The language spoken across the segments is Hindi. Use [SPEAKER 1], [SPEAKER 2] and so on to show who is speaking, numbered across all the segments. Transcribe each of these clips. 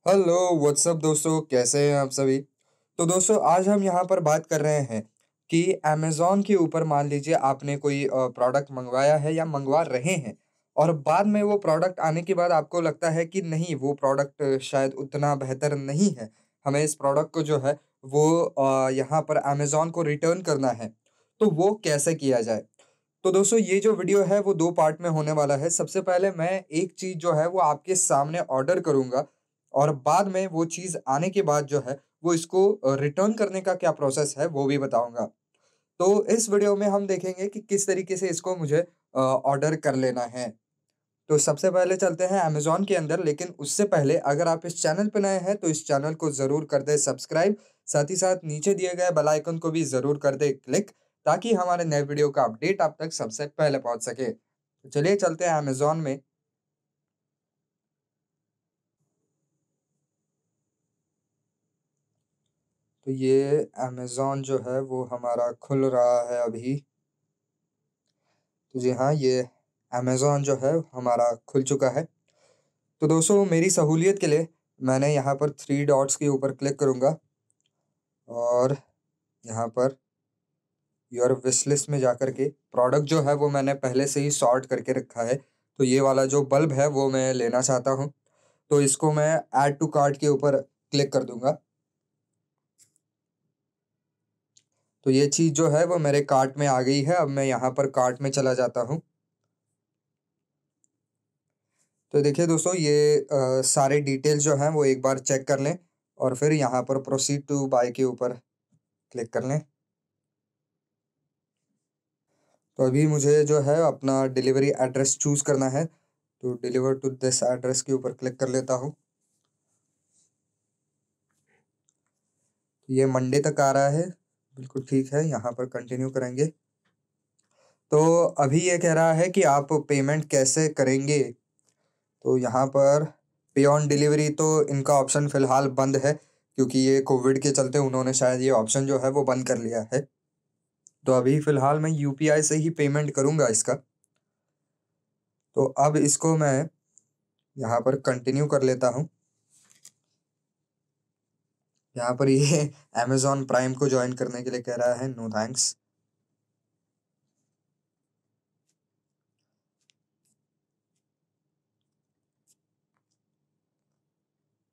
[SPEAKER 1] हेलो व्हाट्सअप दोस्तों, कैसे हैं आप सभी। तो दोस्तों, आज हम यहाँ पर बात कर रहे हैं कि अमेज़न के ऊपर मान लीजिए आपने कोई प्रोडक्ट मंगवाया है या मंगवा रहे हैं और बाद में वो प्रोडक्ट आने के बाद आपको लगता है कि नहीं, वो प्रोडक्ट शायद उतना बेहतर नहीं है। हमें इस प्रोडक्ट को जो है वो यहाँ पर अमेज़न को रिटर्न करना है। तो वो कैसे किया जाए? तो दोस्तों, ये जो वीडियो है वो 2 पार्ट में होने वाला है। सबसे पहले मैं एक चीज़ जो है वो आपके सामने ऑर्डर करूँगा और बाद में वो चीज़ आने के बाद जो है वो इसको रिटर्न करने का क्या प्रोसेस है वो भी बताऊँगा। तो इस वीडियो में हम देखेंगे कि किस तरीके से इसको मुझे ऑर्डर कर लेना है। तो सबसे पहले चलते हैं अमेज़न के अंदर, लेकिन उससे पहले अगर आप इस चैनल पे नए हैं तो इस चैनल को ज़रूर कर दें सब्सक्राइब। साथ ही साथ नीचे दिए गए बेल आइकन को भी ज़रूर कर दें क्लिक, ताकि हमारे नए वीडियो का अपडेट आप तक सबसे पहले पहुँच सके। तो चलिए चलते हैं अमेज़न में। तो ये अमेज़न जो है वो हमारा खुल रहा है अभी। तो जी हाँ, ये अमेज़न जो है हमारा खुल चुका है। तो दोस्तों, मेरी सहूलियत के लिए मैंने यहाँ पर 3 डॉट्स के ऊपर क्लिक करूँगा और यहाँ पर योर विश लिस्ट में जाकर के प्रोडक्ट जो है वो मैंने पहले से ही सॉर्ट करके रखा है। तो ये वाला जो बल्ब है वो मैं लेना चाहता हूँ। तो इसको मैं ऐड टू कार्ट के ऊपर क्लिक कर दूँगा। तो ये चीज़ जो है वो मेरे कार्ट में आ गई है। अब मैं यहाँ पर कार्ट में चला जाता हूँ। तो देखिए दोस्तों, ये सारे डिटेल्स जो हैं वो एक बार चेक कर लें और फिर यहाँ पर प्रोसीड टू बाय के ऊपर क्लिक कर लें। तो अभी मुझे जो है अपना डिलीवरी एड्रेस चूज़ करना है। तो डिलीवर टू दिस एड्रेस के ऊपर क्लिक कर लेता हूँ। ये मंडे तक आ रहा है। बिल्कुल ठीक है, यहाँ पर कंटिन्यू करेंगे। तो अभी ये कह रहा है कि आप पेमेंट कैसे करेंगे? तो यहाँ पर पे ऑन डिलीवरी तो इनका ऑप्शन फ़िलहाल बंद है, क्योंकि ये कोविड के चलते उन्होंने शायद ये ऑप्शन जो है वो बंद कर लिया है। तो अभी फ़िलहाल मैं यूपीआई से ही पेमेंट करूँगा इसका। तो अब इसको मैं यहाँ पर कंटिन्यू कर लेता हूँ। यहाँ पर ये अमेज़न प्राइम को जॉइन करने के लिए कह रहा है, नो थैंक्स।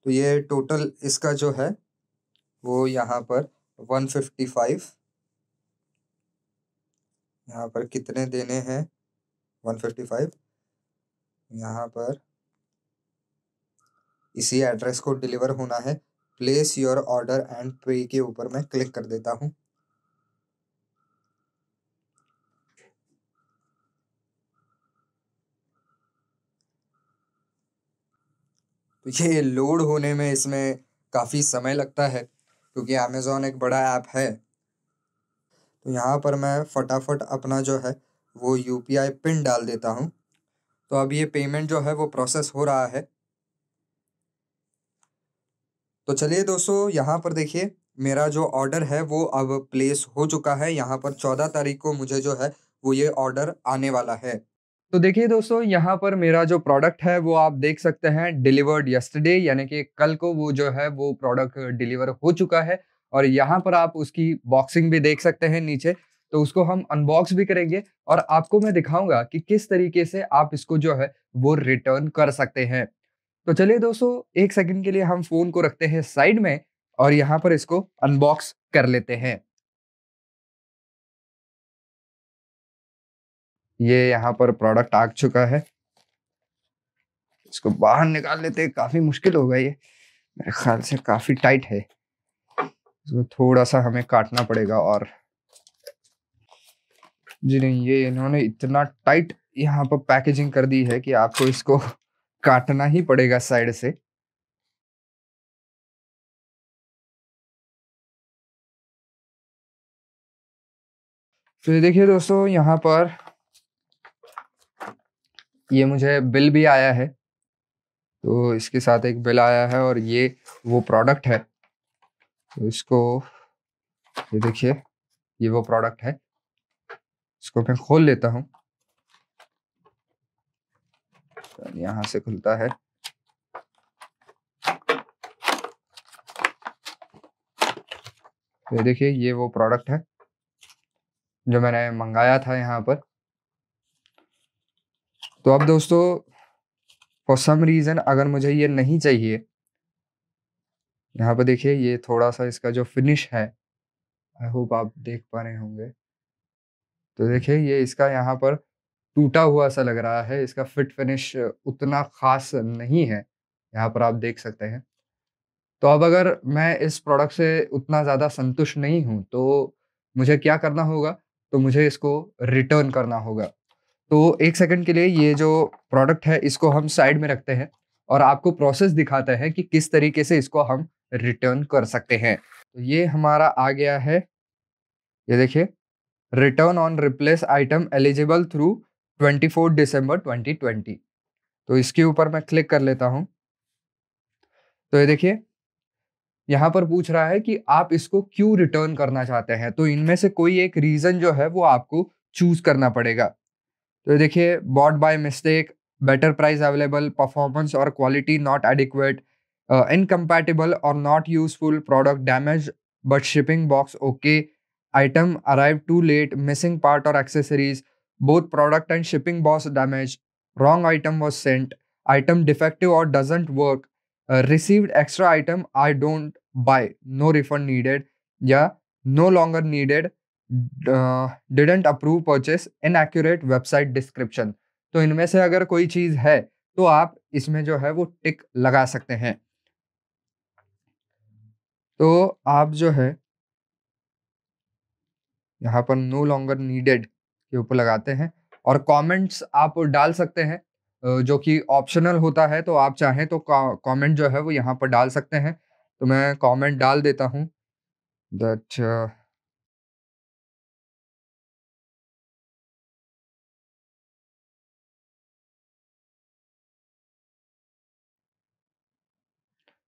[SPEAKER 1] तो ये टोटल इसका जो है वो यहाँ पर 155, यहाँ पर कितने देने हैं 155, यहाँ पर इसी एड्रेस को डिलीवर होना है। प्लेस योर ऑर्डर एंड पे के ऊपर मैं क्लिक कर देता हूँ। तो ये लोड होने में इसमें काफ़ी समय लगता है, क्योंकि अमेज़न एक बड़ा ऐप है। तो यहाँ पर मैं फटाफट अपना जो है वो यूपीआई पिन डाल देता हूँ। तो अब ये पेमेंट जो है वो प्रोसेस हो रहा है। तो चलिए दोस्तों, यहाँ पर देखिए मेरा जो ऑर्डर है वो अब प्लेस हो चुका है। यहाँ पर 14 तारीख को मुझे जो है वो ये ऑर्डर आने वाला है। तो देखिए दोस्तों, यहाँ पर मेरा जो प्रोडक्ट है वो आप देख सकते हैं डिलीवर्ड यस्टरडे, यानी कि कल को वो जो है वो प्रोडक्ट डिलीवर हो चुका है। और यहाँ पर आप उसकी बॉक्सिंग भी देख सकते हैं नीचे। तो उसको हम अनबॉक्स भी करेंगे और आपको मैं दिखाऊंगा कि किस तरीके से आप इसको जो है वो रिटर्न कर सकते हैं। तो चलिए दोस्तों, 1 सेकंड के लिए हम फ़ोन को रखते हैं साइड में और यहाँ पर इसको अनबॉक्स कर लेते हैं। ये यहाँ पर प्रोडक्ट आ चुका है। इसको बाहर निकाल लेते हैं, काफ़ी मुश्किल होगा ये। मेरे ख़्याल से काफ़ी टाइट है। इसको थोड़ा-सा हमें काटना पड़ेगा और जी नहीं, ये इन्होंने इतना टाइट यहाँ पर पैकेजिंग कर दी है कि आपको इसको काटना ही पड़ेगा साइड से। फिर देखिए दोस्तों, यहाँ पर ये मुझे बिल भी आया है। तो इसके साथ एक बिल आया है और ये वो प्रोडक्ट है। तो इसको, ये देखिए, ये वो प्रोडक्ट है। इसको मैं खोल लेता हूँ। यहाँ से खुलता है। तो ये देखिए ये वो प्रोडक्ट है जो मैंने मंगाया था यहाँ पर। तो अब दोस्तों फॉर सम रीज़न अगर मुझे ये नहीं चाहिए, यहाँ पर देखिए ये थोड़ा-सा इसका जो फिनिश है, आई होप आप देख पा रहे होंगे। तो देखिए ये इसका यहाँ पर टूटा हुआ सा लग रहा है, इसका फिट फिनिश उतना ख़ास नहीं है, यहाँ पर आप देख सकते हैं। तो अब अगर मैं इस प्रोडक्ट से उतना ज़्यादा संतुष्ट नहीं हूँ, तो मुझे क्या करना होगा? तो मुझे इसको रिटर्न करना होगा। तो 1 सेकंड के लिए ये जो प्रोडक्ट है, इसको हम साइड में रखते हैं और आपको प्रोसेस दिखाते हैं कि किस तरीके से इसको हम रिटर्न कर सकते हैं। तो ये हमारा आ गया है, ये देखिए, return on replace item eligible through 24 दिसंबर 2020। तो इसके ऊपर मैं क्लिक कर लेता हूँ। तो ये देखिए यहाँ पर पूछ रहा है कि आप इसको क्यों रिटर्न करना चाहते हैं? तो इनमें से कोई एक रीज़न जो है वो आपको चूज़ करना पड़ेगा। तो ये देखिए bought by mistake, better price available, performance और क्वालिटी नॉट एडिक्वेट, इनकम्पैटिबल और not useful, product damage but shipping box okay, item arrive too late, missing part और accessories, both product and shipping box damage, wrong item was sent, item defective और doesn't work, received extra item I don't buy, no refund needed, या no longer needed, didn't approve purchase, inaccurate website description. तो इनमें से अगर कोई चीज़ है, तो आप इसमें जो है वो टिक लगा सकते हैं। तो आप जो है यहाँ पर नो लॉन्गर नीडेड के ऊपर लगाते हैं और कमेंट्स आप डाल सकते हैं, जो कि ऑप्शनल होता है। तो आप चाहें तो कमेंट जो है वो यहाँ पर डाल सकते हैं। तो मैं कमेंट डाल देता हूँ दैट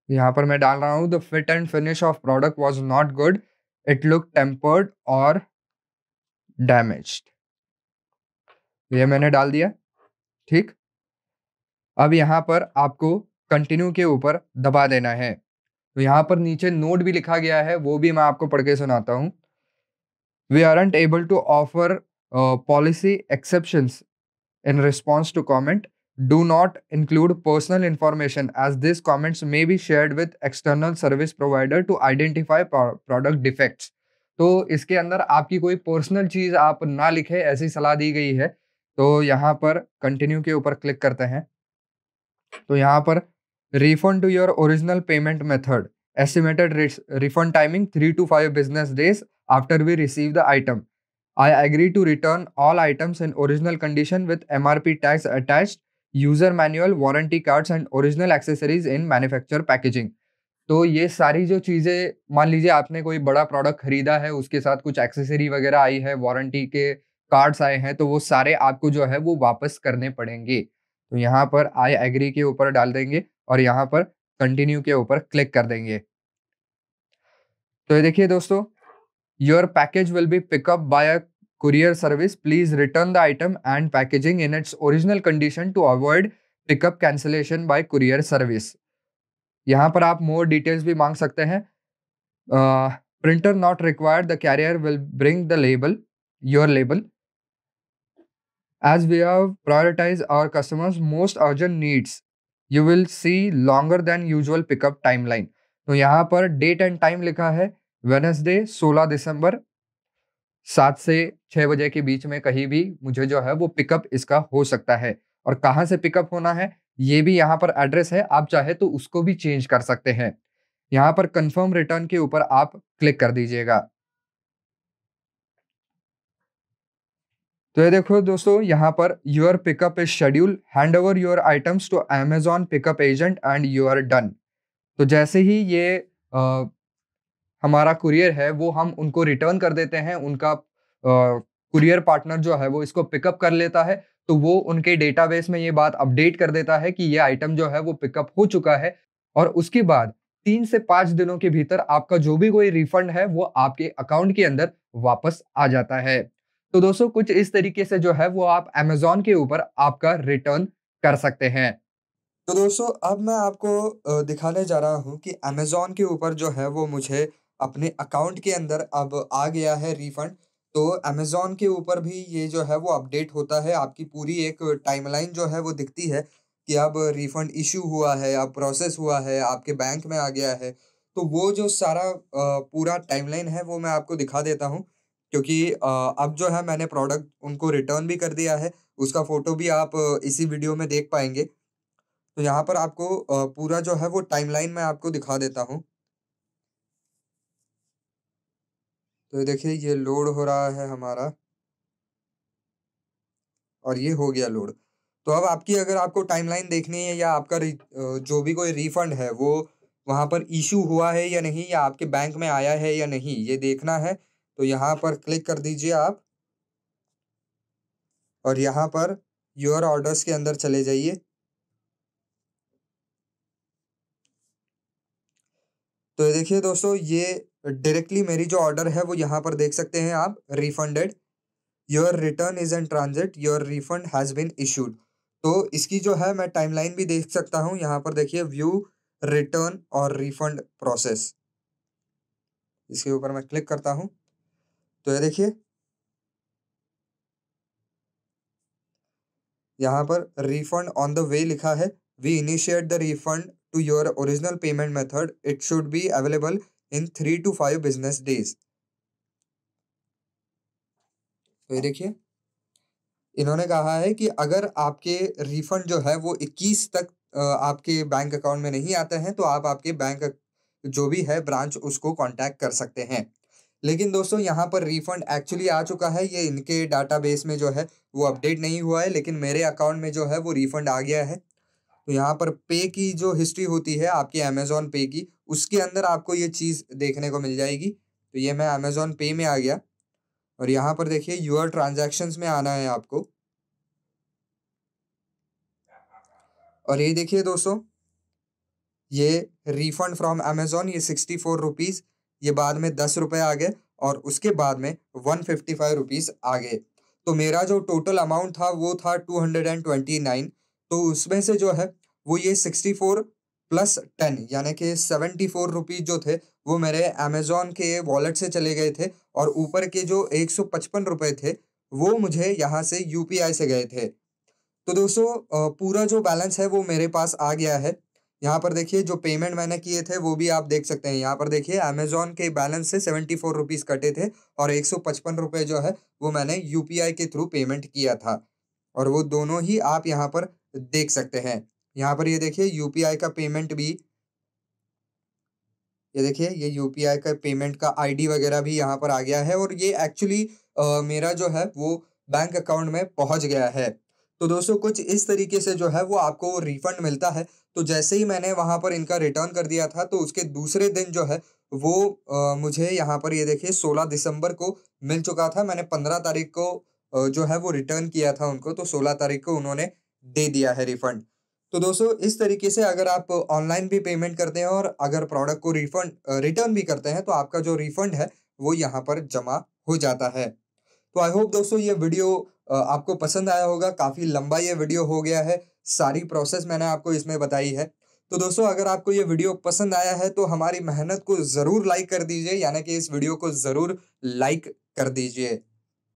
[SPEAKER 1] यहाँ पर मैं डाल रहा हूँ, the fit and finish off product was not good, it look tempered और डैमेज्ड। ये मैंने डाल दिया, ठीक। अब यहाँ पर आपको कंटिन्यू के ऊपर दबा देना है। तो यहाँ पर नीचे नोट भी लिखा गया है, वो भी मैं आपको पढ़ के सुनाता हूँ। We aren't able to offer policy exceptions in response to comment. Do not include personal information as these comments may be shared with external service provider to identify product defects. तो इसके अंदर आपकी कोई पर्सनल चीज़ आप ना लिखें, ऐसी सलाह दी गई है। तो यहाँ पर कंटिन्यू के ऊपर क्लिक करते हैं। तो यहाँ पर refund to your original payment method, estimated refund timing 3 to 5 business days after we receive the item. I agree to return all items in original condition with MRP tags attached, user manual, warranty cards and original accessories in manufacturer packaging. तो ये सारी जो चीज़ें, मान लीजिए आपने कोई बड़ा प्रोडक्ट खरीदा है, उसके साथ कुछ एक्सेसरी वगैरह आई है, वारंटी के कार्ड्स आए हैं, तो वो सारे आपको जो है वो वापस करने पड़ेंगे। तो यहाँ पर आई एग्री के ऊपर डाल देंगे और यहाँ पर कंटिन्यू के ऊपर क्लिक कर देंगे। तो ये देखिए दोस्तों, your package will be pickup by a courier service, please return the item and packaging in its original condition to avoid pickup cancellation by courier service. यहाँ पर आप मोर डिटेल्स भी मांग सकते हैं। Printer not required, the carrier will bring the label, your label, as we have prioritized our customers most urgent needs, you will see longer than usual pickup timeline. तो यहाँ पर डेट एंड टाइम लिखा है, वेडनेसडे 16 दिसंबर 7 से 6 बजे के बीच में कहीं भी मुझे जो है वो पिकअप इसका हो सकता है। और कहाँ से पिकअप होना है, ये भी यहाँ पर एड्रेस है, आप चाहे तो उसको भी चेंज कर सकते हैं। यहाँ पर कंफर्म रिटर्न के ऊपर आप क्लिक कर दीजिएगा। तो ये देखो दोस्तों, यहाँ पर your pickup is schedule, hand over your items to Amazon pickup agent and you are done. तो जैसे ही ये हमारा कुरियर है वो हम उनको रिटर्न कर देते हैं, उनका कुरियर पार्टनर जो है वो इसको पिकअप कर लेता है, तो वो उनके डेटाबेस में ये बात अपडेट कर देता है कि ये आइटम जो है वो पिकअप हो चुका है। और उसके बाद 3 से 5 दिनों के भीतर आपका जो भी कोई रिफंड है वो आपके अकाउंट के अंदर वापस आ जाता है। तो दोस्तों कुछ इस तरीके से जो है वो आप अमेज़न के ऊपर आपका रिटर्न कर सकते हैं। तो दोस्तों अब मैं आपको दिखाने जा रहा हूँ कि अमेज़न के ऊपर जो है वो मुझे अपने अकाउंट के अंदर अब आ गया है रिफंड। तो अमेज़न के ऊपर भी ये जो है वो अपडेट होता है, आपकी पूरी एक टाइमलाइन जो है वो दिखती है कि अब रिफंड इश्यू हुआ है, अब प्रोसेस हुआ है, आपके बैंक में आ गया है। तो वो जो सारा पूरा टाइमलाइन है वो मैं आपको दिखा देता हूँ, क्योंकि अब जो है मैंने प्रोडक्ट उनको रिटर्न भी कर दिया है, उसका फ़ोटो भी आप इसी वीडियो में देख पाएँगे। तो यहाँ पर आपको पूरा जो है वो टाइमलाइन मैं आपको दिखा देता हूँ। तो ये देखिए ये लोड हो रहा है हमारा और ये हो गया लोड। तो अब आपकी अगर आपको टाइमलाइन देखनी है या आपका जो भी कोई रिफंड है वो वहाँ पर इश्यू हुआ है या नहीं, या आपके बैंक में आया है या नहीं, ये देखना है। तो यहाँ पर क्लिक कर दीजिए आप और यहाँ पर योर ऑर्डर्स के अंदर चले जाइए। तो ये देखिए दोस्तों, ये डायरेक्टली मेरी जो ऑर्डर है वो यहाँ पर देख सकते हैं आप, refunded, your return is in transit, your refund has been issued. तो इसकी जो है मैं टाइमलाइन भी देख सकता हूँ, यहाँ पर देखिए व्यू रिटर्न और रिफंड प्रोसेस, इसके ऊपर मैं क्लिक करता हूँ। तो ये देखिए यहाँ पर रिफंड ऑन द वे लिखा है, we initiate the refund to your original payment method, it should be available in 3 to 5 business days। तो ये देखिए इन्होंने कहा है कि अगर आपके रिफंड जो है वो 21 तक आपके बैंक अकाउंट में नहीं आते हैं, तो आप आपके बैंक जो भी है ब्रांच उसको कांटेक्ट कर सकते हैं। लेकिन दोस्तों यहाँ पर रिफंड एक्चुअली आ चुका है, ये इनके डाटाबेस में जो है वो अपडेट नहीं हुआ है, लेकिन मेरे अकाउंट में जो है वो रिफंड आ गया है। तो यहाँ पर पे की जो हिस्ट्री होती है आपके अमेज़न पे की, उसके अंदर आपको ये चीज़ देखने को मिल जाएगी। तो ये मैं अमेज़न पे में आ गया और यहाँ पर देखिए यूर ट्रांज़ैक्शंस में आना है आपको। और ये देखिए दोस्तों, ये रिफंड फ्रॉम अमेज़न, ये 64 रुपीज़, ये बाद में 10 रुपए आ गए और उसके बाद में 155 रुपीज़ आ गए। तो मेरा जो टोटल अमाउंट था वो था 229। तो उसमें से जो है वो ये 64 प्लस 10 यानी कि 74 रुपीज़ जो थे वो मेरे अमेज़न के वॉलेट से चले गए थे, और ऊपर के जो 155 रुपए थे वो मुझे यहाँ से यूपीआई से गए थे। तो दोस्तों पूरा जो बैलेंस है वो मेरे पास आ गया है। यहाँ पर देखिए जो पेमेंट मैंने किए थे वो भी आप देख सकते हैं। यहाँ पर देखिए अमेज़न के बैलेंस से 74 रुपीज़ कटे थे और 155 रुपए जो है वो मैंने यूपीआई के थ्रू पेमेंट किया था, और वो दोनों ही आप यहाँ पर देख सकते हैं। यहाँ पर ये देखिए यूपीआई का पेमेंट भी, ये देखिए ये यूपीआई का पेमेंट का आईडी वगैरह भी यहाँ पर आ गया है, और ये एक्चुअली मेरा जो है वो बैंक अकाउंट में पहुँच गया है। तो दोस्तों कुछ इस तरीके से जो है वो आपको रिफंड मिलता है। तो जैसे ही मैंने वहाँ पर इनका रिटर्न कर दिया था, तो उसके दूसरे दिन जो है वो मुझे यहाँ पर ये देखिए 16 दिसंबर को मिल चुका था। मैंने 15 तारीख को जो है वो रिटर्न किया था उनको, तो 16 तारीख को उन्होंने दे दिया है रिफंड। तो दोस्तों इस तरीके से अगर आप ऑनलाइन भी पेमेंट करते हैं और अगर प्रोडक्ट को रिटर्न भी करते हैं, तो आपका जो रिफंड है वो यहाँ पर जमा हो जाता है। तो आई होप दोस्तों ये वीडियो आपको पसंद आया होगा। काफ़ी लंबा ये वीडियो हो गया है, सारी प्रोसेस मैंने आपको इसमें बताई है। तो दोस्तों अगर आपको ये वीडियो पसंद आया है तो हमारी मेहनत को ज़रूर लाइक कर दीजिए, यानी कि इस वीडियो को ज़रूर लाइक कर दीजिए।